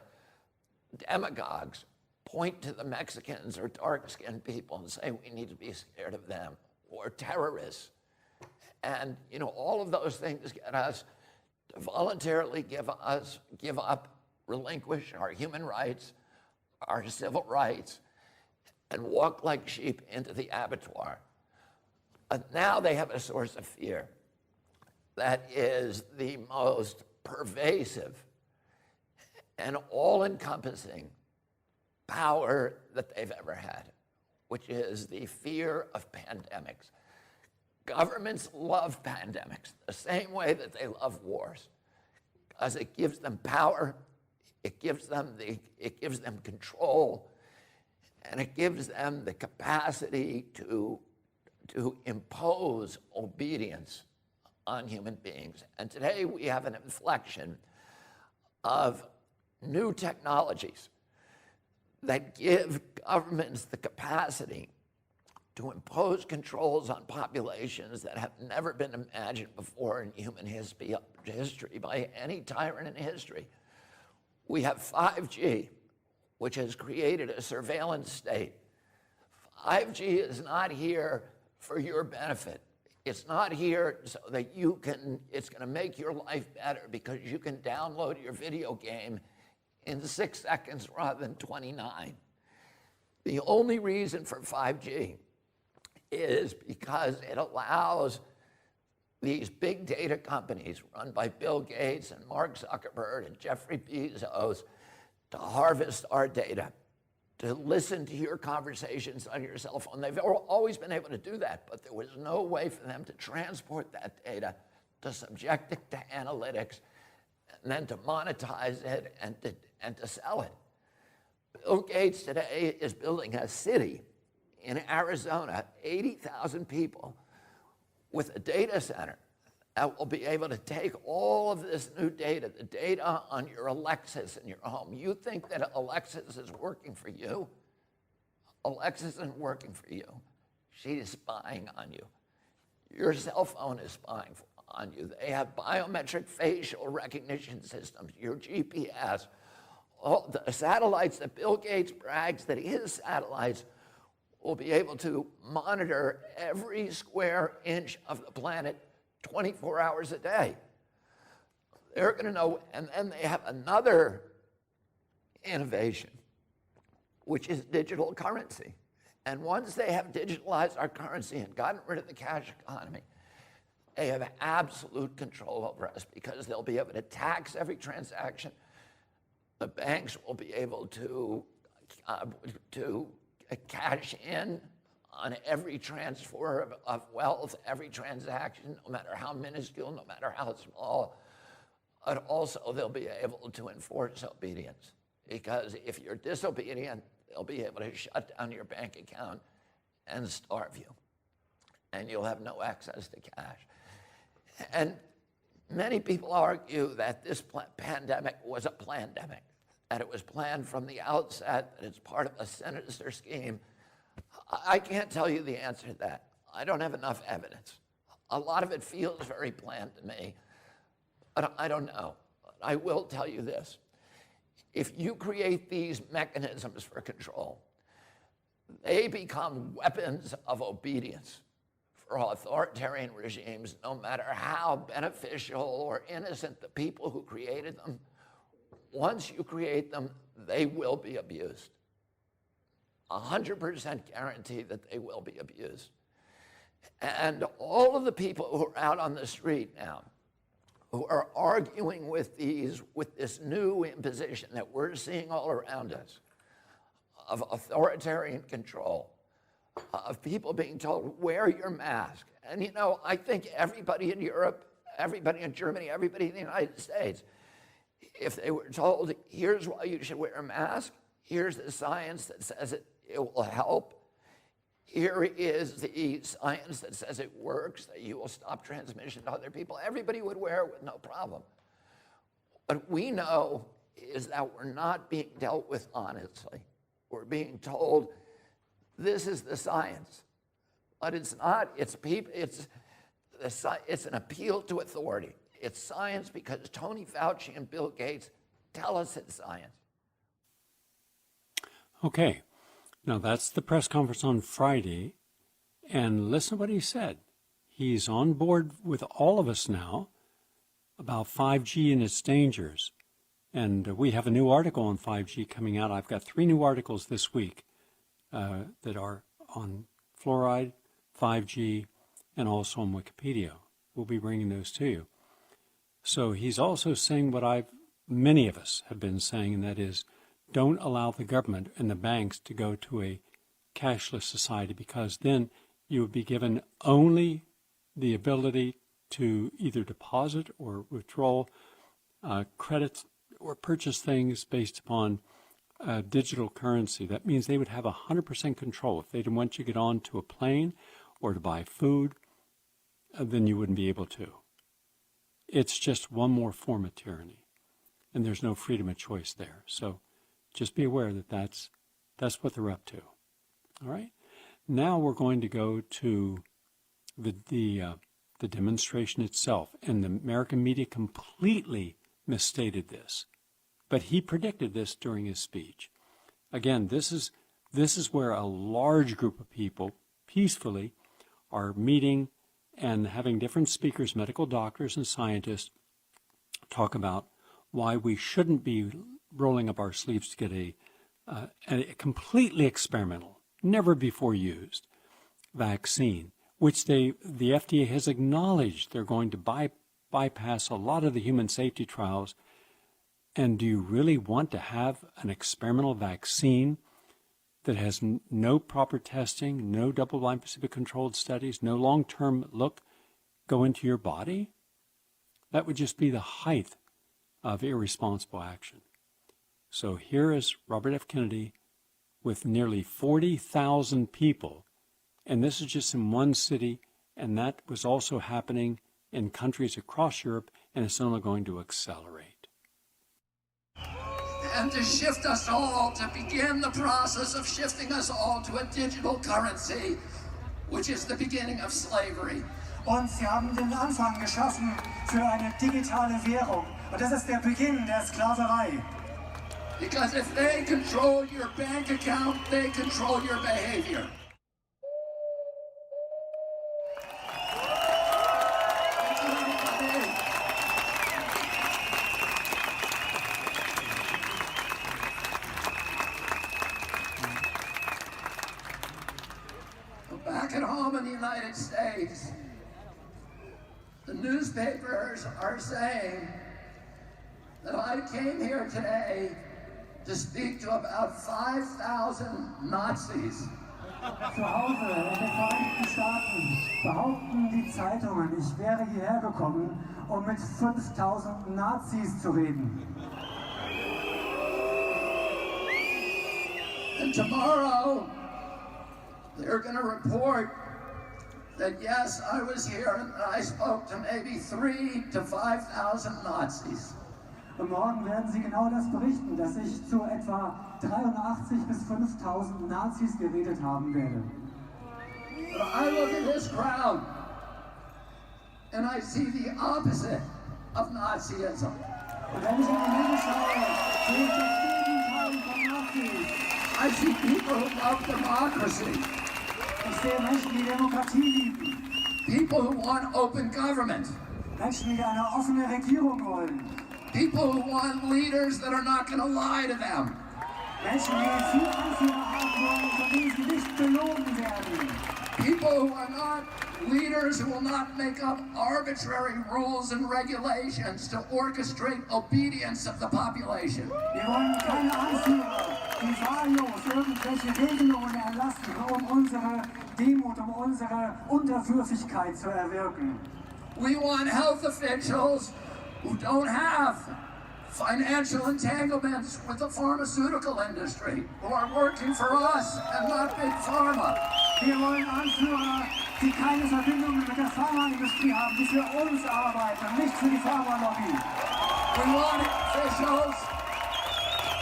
demagogues point to the Mexicans or dark-skinned people and say we need to be scared of them, or terrorists. And, you know, all of those things get us to voluntarily give up, relinquish our human rights, our civil rights, and walk like sheep into the abattoir. But now they have a source of fear that is the most pervasive and all-encompassing power that they've ever had, which is the fear of pandemics. Governments love pandemics the same way that they love wars, because it gives them power, it gives them control, and it gives them the capacity to impose obedience on human beings. And today we have an inflection of new technologies that give governments the capacity to impose controls on populations that have never been imagined before in human history by any tyrant in history. We have 5G, which has created a surveillance state. 5G is not here for your benefit. It's not here so that it's going to make your life better because you can download your video game in 6 seconds rather than 29. The only reason for 5G is because it allows these big data companies run by Bill Gates and Mark Zuckerberg and Jeffrey Bezos to harvest our data, to listen to your conversations on your cell phone. They've always been able to do that, but there was no way for them to transport that data, to subject it to analytics, and then to monetize it and to sell it. Bill Gates today is building a city in Arizona, 80,000 people, with a data center that will be able to take all of this new data, the data on your Alexis in your home. You think that Alexis is working for you? Alexis isn't working for you. She is spying on you. Your cell phone is spying on you. They have biometric facial recognition systems, your GPS. All the satellites that Bill Gates brags that his satellites will be able to monitor every square inch of the planet 24 hours a day. They're going to know, and then they have another innovation, which is digital currency. And once they have digitalized our currency and gotten rid of the cash economy, they have absolute control over us because they'll be able to tax every transaction. the banks will be able to cash in on every transfer of wealth, every transaction, no matter how minuscule, no matter how small. But also they'll be able to enforce obedience. Because if you're disobedient, they'll be able to shut down your bank account and starve you. And you'll have no access to cash. And many people argue that this pandemic was a plandemic, that it was planned from the outset, that it's part of a sinister scheme. I can't tell you the answer to that. I don't have enough evidence. A lot of it feels very planned to me, but I don't know. I will tell you this. If you create these mechanisms for control, they become weapons of obedience for authoritarian regimes, no matter how beneficial or innocent the people who created them. Once you create them, they will be abused. 100% guarantee that they will be abused. And all of the people who are out on the street now, who are arguing with this new imposition that we're seeing all around us of authoritarian control, of people being told, wear your mask. And you know, I think everybody in Europe, everybody in Germany, everybody in the United States, if they were told, here's why you should wear a mask, here's the science that says it will help, here is the science that says it works, that you will stop transmission to other people, everybody would wear it with no problem. What we know is that we're not being dealt with honestly. We're being told, this is the science. But it's not, it's an appeal to authority. It's science because Tony Fauci and Bill Gates tell us it's science.
Okay. Now, that's the press conference on Friday, and listen to what he said. He's on board with all of us now about 5G and its dangers, and we have a new article on 5G coming out. I've got 3 new articles this week that are on fluoride, 5G, and also on Wikipedia. We'll be bringing those to you. So he's also saying what many of us have been saying, and that is, don't allow the government and the banks to go to a cashless society, because then you would be given only the ability to either deposit or withdraw credits or purchase things based upon digital currency. That means they would have 100% control. If they didn't want you to get onto a plane or to buy food, then you wouldn't be able to. It's just one more form of tyranny, and there's no freedom of choice there. So just be aware that that's what they're up to. All right. Now we're going to go to the demonstration itself, and the American media completely misstated this, but he predicted this during his speech. Again, this is where a large group of people peacefully are meeting and having different speakers, medical doctors and scientists, talk about why we shouldn't be rolling up our sleeves to get a completely experimental, never before used vaccine, which the FDA has acknowledged they're going to bypass a lot of the human safety trials. And do you really want to have an experimental vaccine that has no proper testing, no double-blind placebo-controlled studies, no long-term look go into your body? That would just be the height of irresponsible action. So here is Robert F. Kennedy with nearly 40,000 people, and this is just in one city, and that was also happening in countries across Europe, and it's only going to accelerate.
And to shift us all, to begin the process of shifting us all to a digital currency, which is the beginning of slavery.
Und sie haben den Anfang geschaffen für eine digitale Währung. Und das ist der Beginn der Sklaverei.
Because if they control your bank account, they control your behavior. Back at home in the United States, the newspapers are saying that I came here today to speak to about 5,000 Nazis.
Zu Hause in den Vereinigten Staaten behaupten die Zeitungen, ich wäre hierher gekommen, um mit 5000 Nazis zu reden.
And tomorrow, they're going to report that yes, I was here and that I spoke to maybe 3,000 to 5,000 Nazis.
Und morgen werden sie genau das berichten, dass ich zu etwa 83 bis 5000 Nazis geredet haben werde.
But I look at this crowd and I see the opposite of Nazism.
Und wenn ich in die Menge schaue, sehe ich das Gegenteil von Nazis.
I see people who love democracy,
Ich sehe Menschen, die Demokratie lieben.
people who want open government,
Menschen, die eine offene Regierung wollen.
people who want leaders that are not going to lie to them.
Menschen, die viel Anführer haben wollen, von denen sie nicht belogen werden.
People who are not leaders who will not make up arbitrary rules and regulations to orchestrate obedience of the population.
Wir wollen keine Anführer, die wahllos irgendwelche Regelungen erlassen, um unsere Demut, um unsere Unterwürfigkeit zu erwirken.
We want health officials who don't have financial entanglements with the pharmaceutical industry, who are working for us and not Big Pharma.
Wir wollen Anführer, die keine Verbindungen mit der Pharmaindustrie haben, die für uns arbeiten, nicht für die Pharmalobby.
We want officials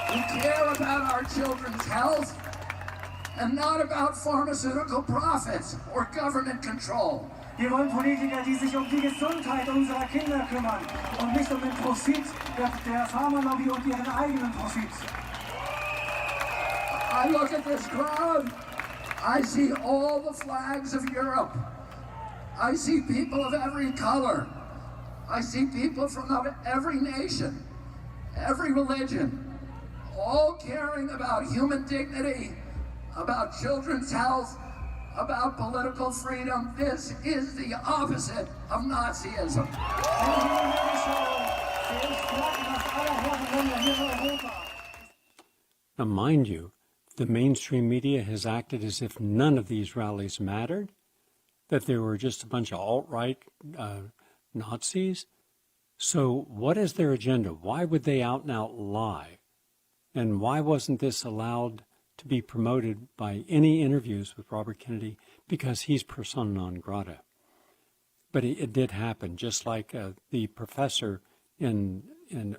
who care about our children's health and not about pharmaceutical profits or government control.
Wir wollen Politiker, die sich um die Gesundheit unserer Kinder kümmern und nicht um den Profit der Pharmalobby und ihren eigenen Profit.
I look at this crowd, I see all the flags of Europe. I see people of every color. I see people from every nation, every religion, all caring about human dignity, about children's health, about political freedom. This is the opposite of Nazism.
Now, mind you, the mainstream media has acted as if none of these rallies mattered, that they were just a bunch of alt-right Nazis. So what is their agenda? Why would they out and out lie? And why wasn't this allowed to be promoted by any interviews with Robert Kennedy? Because he's persona non grata. But it did happen, just like the professor in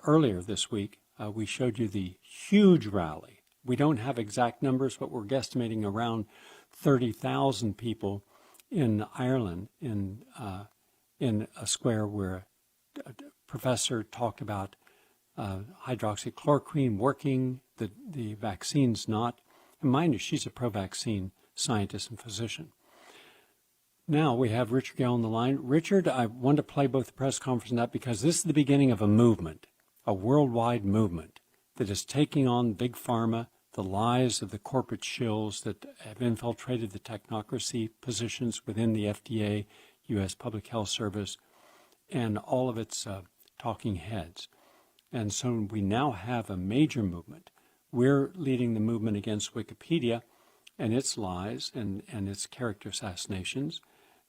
earlier this week, we showed you the huge rally. We don't have exact numbers, but we're guesstimating around 30,000 people in Ireland in a square where a professor talked about hydroxychloroquine working, the vaccines not. And mind you, she's a pro-vaccine scientist and physician. Now we have Richard Gale on the line. Richard, I want to play both the press conference and that because this is the beginning of a movement, a worldwide movement that is taking on big pharma, the lies of the corporate shills that have infiltrated the technocracy positions within the FDA, U.S. Public Health Service, and all of its talking heads. And so we now have a major movement. We're leading the movement against Wikipedia and its lies and its character assassinations.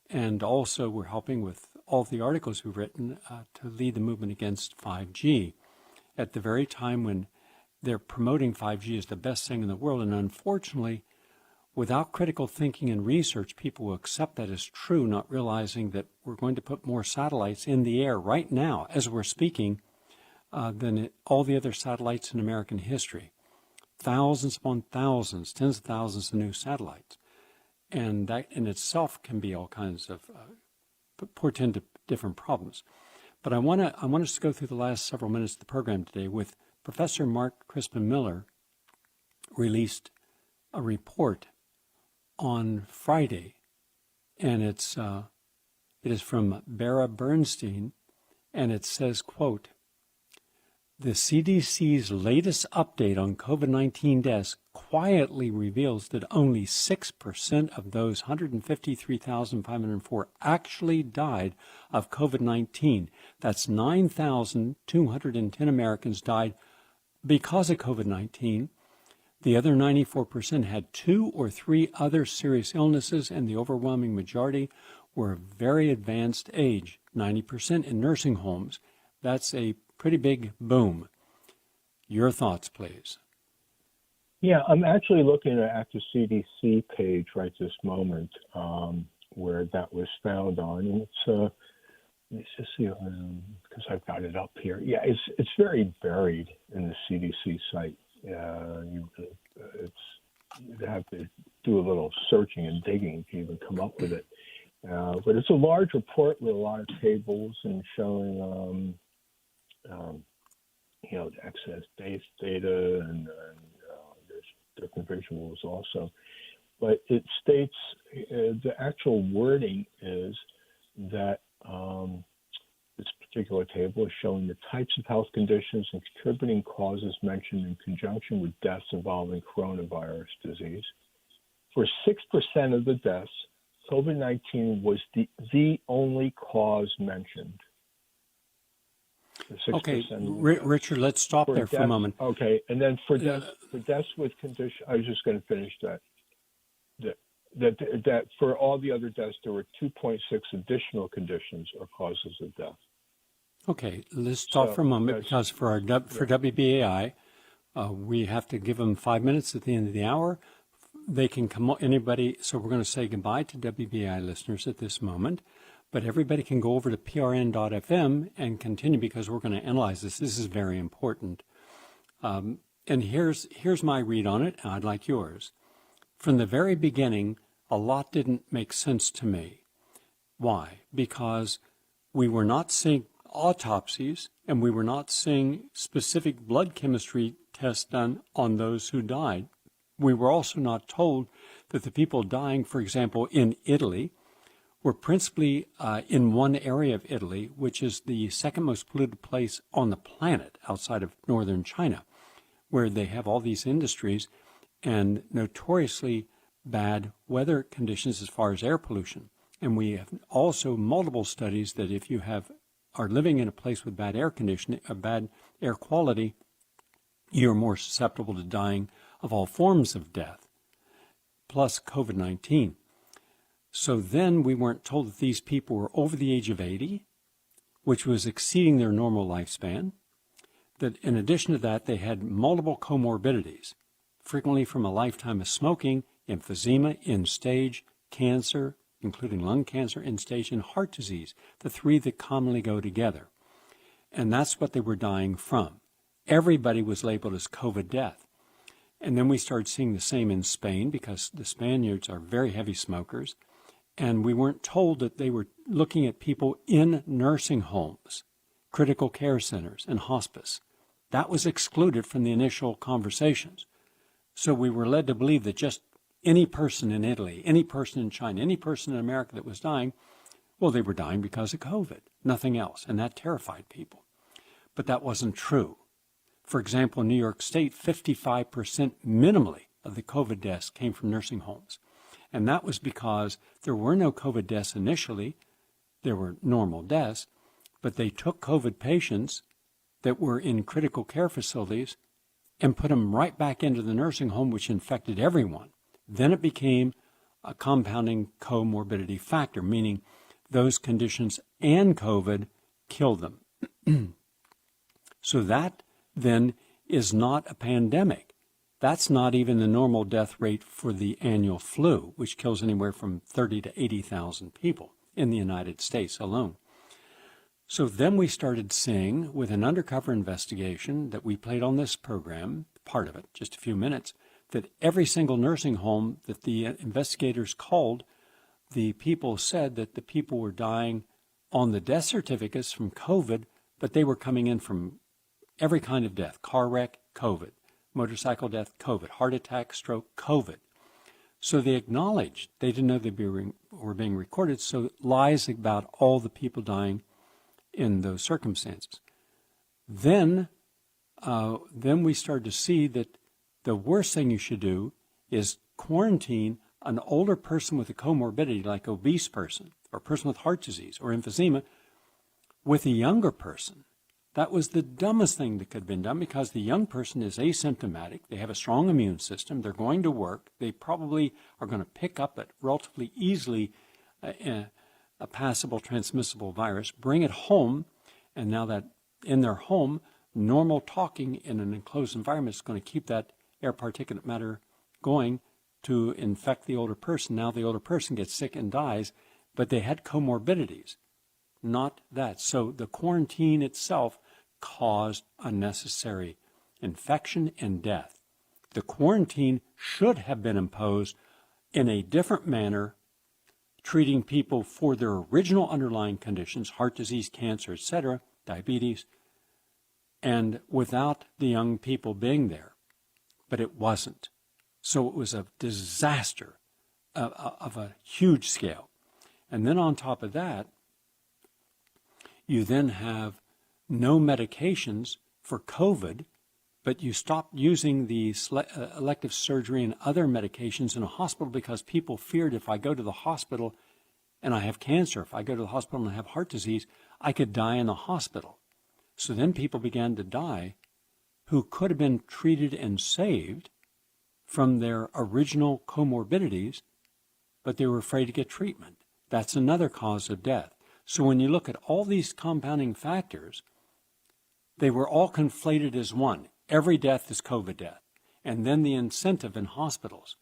And also we're helping with all of the articles we've written to lead the movement against 5G at the very time when they're promoting 5G as the best thing in the world. And unfortunately, without critical thinking and research, people will accept that as true, not realizing that we're going to put more satellites in the air right now as we're speaking than all the other satellites in American history. Thousands upon thousands, tens of thousands of new satellites. And that in itself can be all kinds of portend to different problems. But I want us to go through the last several minutes of the program today with Professor Mark Crispin Miller released a report on Friday, and it is from Bara Bernstein, and it says, quote, "The CDC's latest update on COVID-19 deaths quietly reveals that only 6% of those 153,504 actually died of COVID-19. That's 9,210 Americans died because of COVID-19, the other 94% had 2 or 3 other serious illnesses, and the overwhelming majority were very advanced age, 90% in nursing homes. That's a pretty big boom. Your thoughts, please.
Yeah, I'm actually looking at the CDC page right this moment, where that was found on, and it's let's just see, because I've got it up here. Yeah, it's very buried in the CDC site. You have to do a little searching and digging to even come up with it. But it's a large report with a lot of tables and showing, the excess-based data, and there's different visuals also. But it states, the actual wording is that this particular table is showing the types of health conditions and contributing causes mentioned in conjunction with deaths involving coronavirus disease. For 6% of the deaths, COVID-19 was the only cause mentioned.
Okay, Richard, let's stop there for a moment.
Okay, and then for deaths with condition, I was just going to finish that for all the other deaths, there were 2.6 additional conditions or causes of death.
Okay, let's stop for a moment, because for WBAI, we have to give them 5 minutes at the end of the hour. They can come, anybody, so we're going to say goodbye to WBAI listeners at this moment, but everybody can go over to prn.fm and continue, because we're going to analyze this. This is very important. And here's my read on it, and I'd like yours. From the very beginning, a lot didn't make sense to me. Why? Because we were not seeing autopsies, and we were not seeing specific blood chemistry tests done on those who died. We were also not told that the people dying, for example, in Italy, were principally in one area of Italy, which is the second most polluted place on the planet outside of northern China, where they have all these industries and notoriously bad weather conditions as far as air pollution. And we have also multiple studies that if you are living in a place with bad air conditioning, bad air quality, you're more susceptible to dying of all forms of death, plus COVID-19. So then we weren't told that these people were over the age of 80, which was exceeding their normal lifespan, that in addition to that, they had multiple comorbidities, frequently from a lifetime of smoking, emphysema, end-stage, cancer, including lung cancer, end-stage, and heart disease, the three that commonly go together. And that's what they were dying from. Everybody was labeled as COVID death. And then we started seeing the same in Spain, because the Spaniards are very heavy smokers. And we weren't told that they were looking at people in nursing homes, critical care centers, and hospice. That was excluded from the initial conversations. So we were led to believe that just any person in Italy, any person in China, any person in America that was dying, well, they were dying because of COVID, nothing else. And that terrified people. But that wasn't true. For example, in New York State, 55% minimally of the COVID deaths came from nursing homes. And that was because there were no COVID deaths initially. There were normal deaths, but they took COVID patients that were in critical care facilities and put them right back into the nursing home, which infected everyone. Then it became a compounding comorbidity factor, meaning those conditions and COVID killed them. So that then is not a pandemic. That's not even the normal death rate for the annual flu, which kills anywhere from 30 to 80,000 people in the United States alone. So then we started seeing, with an undercover investigation that we played on this program, part of it, just a few minutes, that every single nursing home that the investigators called, the people said that the people were dying on the death certificates from COVID, but they were coming in from every kind of death: car wreck, COVID; motorcycle death, COVID; heart attack, stroke, COVID. So they acknowledged they didn't know they were being recorded, so lies about all the people dying in those circumstances. Then we started to see that the worst thing you should do is quarantine an older person with a comorbidity, like obese person or person with heart disease or emphysema, with a younger person That was the dumbest thing that could have been done because the young person is asymptomatic. They have a strong immune system. They're going to work. They probably are going to pick up it relatively easily, a passable, transmissible virus, bring it home, and now that in their home, normal talking in an enclosed environment is going to keep that air particulate matter going to infect the older person. Now the older person gets sick and dies, but they had comorbidities, not that. So the quarantine itself caused unnecessary infection and death. The quarantine should have been imposed in a different manner, treating people for their original underlying conditions, heart disease, cancer, etc., diabetes, and without the young people being there. But it wasn't. So it was a disaster of a huge scale. And then on top of that, you then have no medications for COVID, but you stopped using the elective surgery and other medications in a hospital because people feared if I go to the hospital and I have cancer, if I go to the hospital and I have heart disease, I could die in the hospital. So then people began to die who could have been treated and saved from their original comorbidities, but they were afraid to get treatment. That's another cause of death. So when you look at all these compounding factors, they were all conflated as one. Every death is COVID death. And then the incentive in hospitals,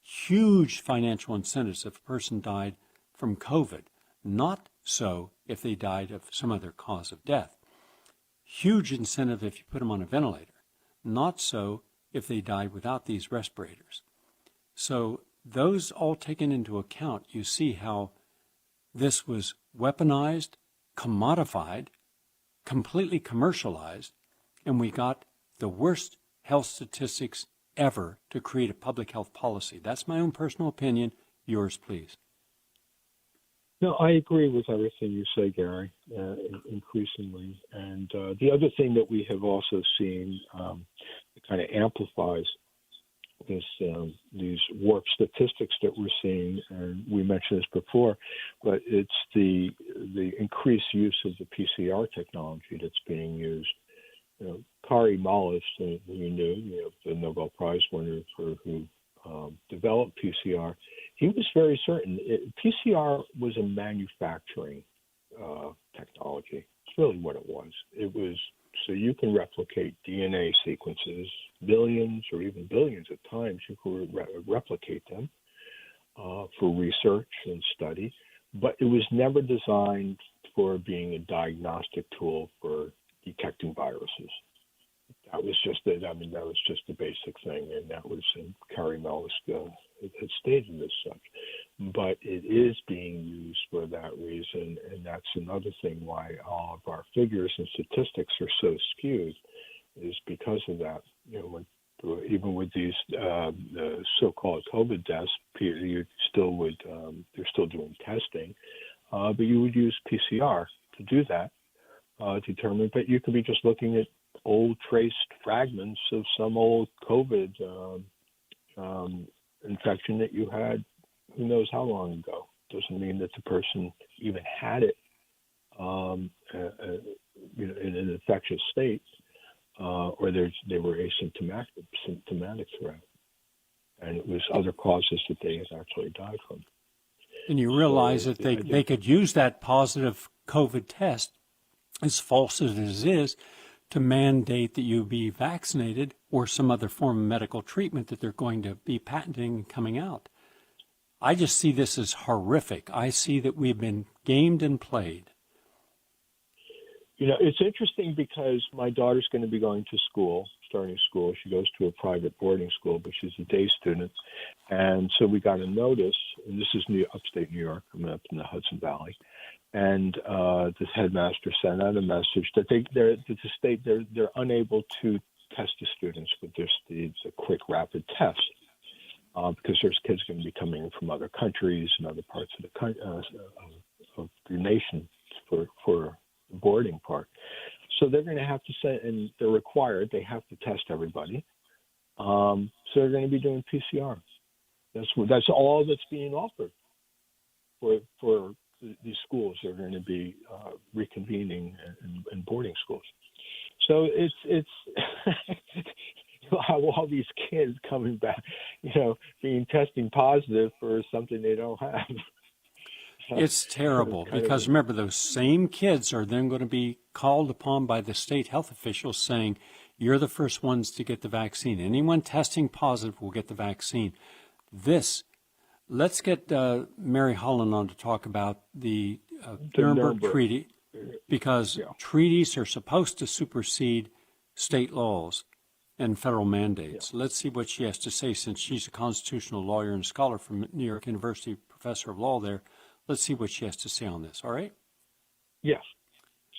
huge financial incentives if a person died from COVID, not so if they died of some other cause of death. Huge incentive if you put them on a ventilator, not so if they died without these respirators. So those all taken into account, you see how this was weaponized, commodified, completely commercialized, and we got the worst health statistics ever to create a public health policy. That's my own personal opinion. Yours, please.
No, I agree with everything you say, Gary, increasingly. And the other thing that we have also seen that kind of amplifies this, these warped statistics that we're seeing, and we mentioned this before, but it's the increased use of the PCR technology that's being used. You know, Kari Mullis, who you knew, the Nobel Prize winner who developed PCR, he was very certain PCR was a manufacturing technology. It's really what it was. It was so you can replicate DNA sequences, millions or even billions of times. You could replicate them for research and study, but it was never designed for being a diagnostic tool for detecting viruses. That was just it. I mean, that was just the basic thing, and that was Kari Mullis had stated as such. But it is being used for that reason, and that's another thing why all of our figures and statistics are so skewed, is because of that. You know, even with these the so-called COVID deaths, you still would they're still doing testing, but you would use PCR to do that, determine. But you could be just looking at old traced fragments of some old COVID infection that you had who knows how long ago. Doesn't mean that the person even had it in an infectious state, or they were symptomatic throughout. And it was other causes that they had actually died from.
And you realize that they could use that positive COVID test, as false as it is, to mandate that you be vaccinated or some other form of medical treatment that they're going to be patenting and coming out. I just see this as horrific. I see that we've been gamed and played.
You know, it's interesting because my daughter's going to be going to school, starting school. She goes to a private boarding school, but she's a day student. And so we got a notice, and this is upstate New York. I'm up in the Hudson Valley. And the headmaster sent out a message that they're unable to test the students with the quick rapid test because there's kids going to be coming in from other countries and other parts of the nation for the boarding part. So they're going to have to send, and they're required. They have to test everybody. So they're going to be doing PCR. That's all that's being offered for these schools are going to be reconvening in boarding schools. So it's you'll have all these kids coming back, being testing positive for something they don't have.
It's terrible because remember, those same kids are then going to be called upon by the state health officials saying, you're the first ones to get the vaccine. Anyone testing positive will get the vaccine. Let's get Mary Holland on to talk about the Nuremberg Treaty, because treaties are supposed to supersede state laws and federal mandates. Let's see what she has to say, since she's a constitutional lawyer and scholar from New York University, professor of law there. Let's see what she has to say on this, all right?
Yes.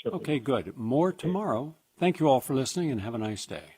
Certainly.
Okay, good. More tomorrow. Thank you all for listening, and have a nice day.